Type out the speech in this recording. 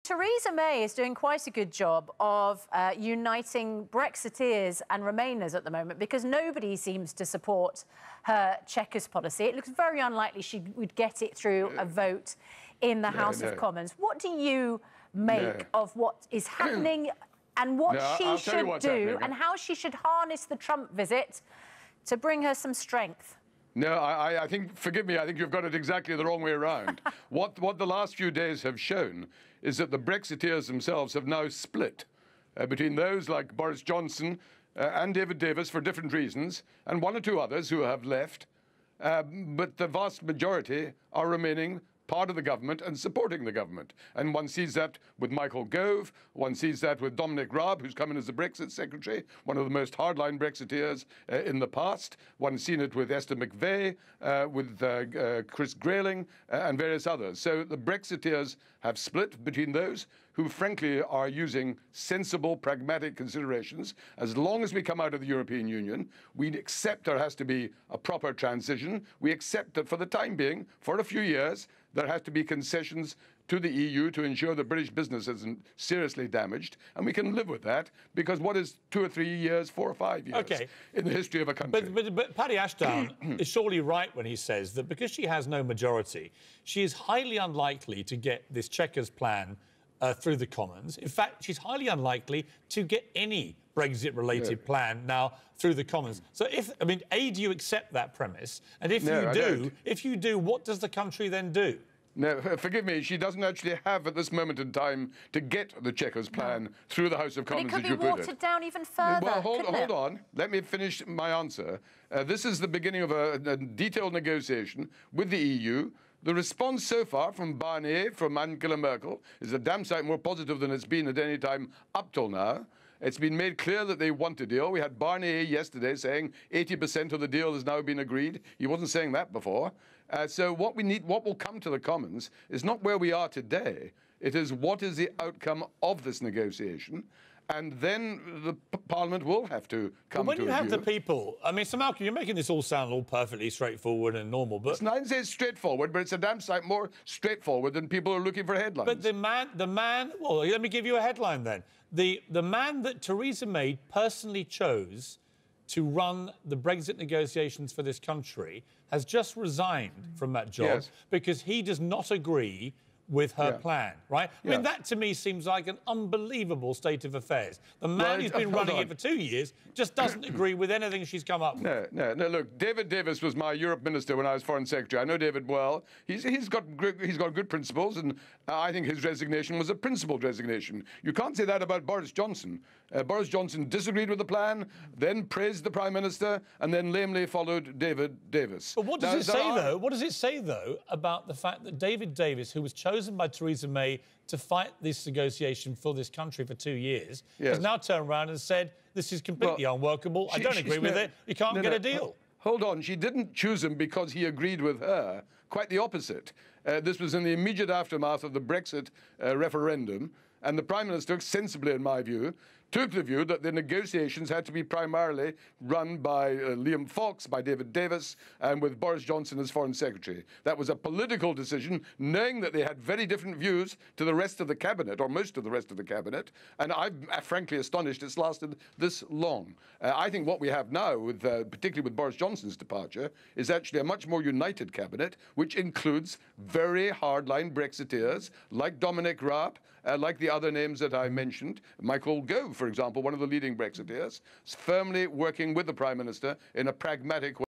Theresa May is doing quite a good job of uniting Brexiteers and Remainers at the moment, because nobody seems to support her Chequers policy. It looks very unlikely she would get it through a vote in the House of Commons. What do you make of what is happening and what she should do and how she should harness the Trump visit to bring her some strength? No, I think, forgive me, I think you've got it exactly the wrong way around. What the last few days have shown is that the Brexiteers themselves have now split between those like Boris Johnson and David Davis for different reasons, and one or two others who have left. But the vast majority are remaining part of the government and supporting the government. And one sees that with Michael Gove, one sees that with Dominic Raab, who's come in as the Brexit Secretary, one of the most hardline Brexiteers in the past. One's seen it with Esther McVey, with Chris Grayling, and various others. So the Brexiteers have split between those who, frankly, are using sensible, pragmatic considerations. As long as we come out of the European Union, we accept there has to be a proper transition. We accept that for the time being, for a few years, there has to be concessions to the EU to ensure that British business isn't seriously damaged. And we can live with that, because what is 2 or 3 years, 4 or 5 years in the history of a country? But Paddy Ashdown is surely right when he says that because she has no majority, she is highly unlikely to get this Chequers plan through the Commons. In fact, she's highly unlikely to get any Brexit-related plan now through the Commons. So A, do you accept that premise? And if you do, what does the country then do? No, forgive me, she doesn't actually have at this moment in time to get the Chequers plan through the House of Commons, as you put it. But it could be watered down even further. Well, hold on. Let me finish my answer. This is the beginning of a detailed negotiation with the EU. The response so far from Barnier, from Angela Merkel, is a damn sight more positive than it's been at any time up till now. It's been made clear that they want a deal. We had Barnier yesterday saying 80% of the deal has now been agreed. He wasn't saying that before. So what will come to the Commons is not where we are today. It is what is the outcome of this negotiation. And then the Parliament will have to come to a view. When you have the people, Sir Malcolm, you're making this all sound all perfectly straightforward and normal, but... It's not say it's straightforward, but it's a damn sight more straightforward than people are looking for headlines. But the man, well, let me give you a headline then. The man that Theresa May personally chose to run the Brexit negotiations for this country has just resigned from that job because he does not agree with her plan, right? I mean, that to me seems like an unbelievable state of affairs. The man who's been running it for 2 years just doesn't agree with anything she's come up with. No, look, David Davis was my Europe minister when I was Foreign Secretary. I know David well. He's got good principles, and I think his resignation was a principled resignation. You can't say that about Boris Johnson. Boris Johnson disagreed with the plan, then praised the Prime Minister, and then lamely followed David Davis. But what does it say, though? What does it say, though, about the fact that David Davis, who was chosen by Theresa May to fight this negotiation for this country for 2 years, has now turned around and said, this is completely unworkable, I don't agree with it, you can't get a deal? Hold on, she didn't choose him because he agreed with her. Quite the opposite. This was in the immediate aftermath of the Brexit referendum, and the Prime Minister, sensibly in my view, took the view that the negotiations had to be primarily run by Liam Fox, by David Davis, and with Boris Johnson as Foreign Secretary. That was a political decision, knowing that they had very different views to the rest of the Cabinet, or most of the rest of the Cabinet, and I'm frankly astonished it's lasted this long. I think what we have now, particularly with Boris Johnson's departure, is actually a much more united Cabinet, which includes very hardline Brexiteers, like Dominic Raab, like the other names that I mentioned, Michael Gove, for example, one of the leading Brexiteers, firmly working with the Prime Minister in a pragmatic way.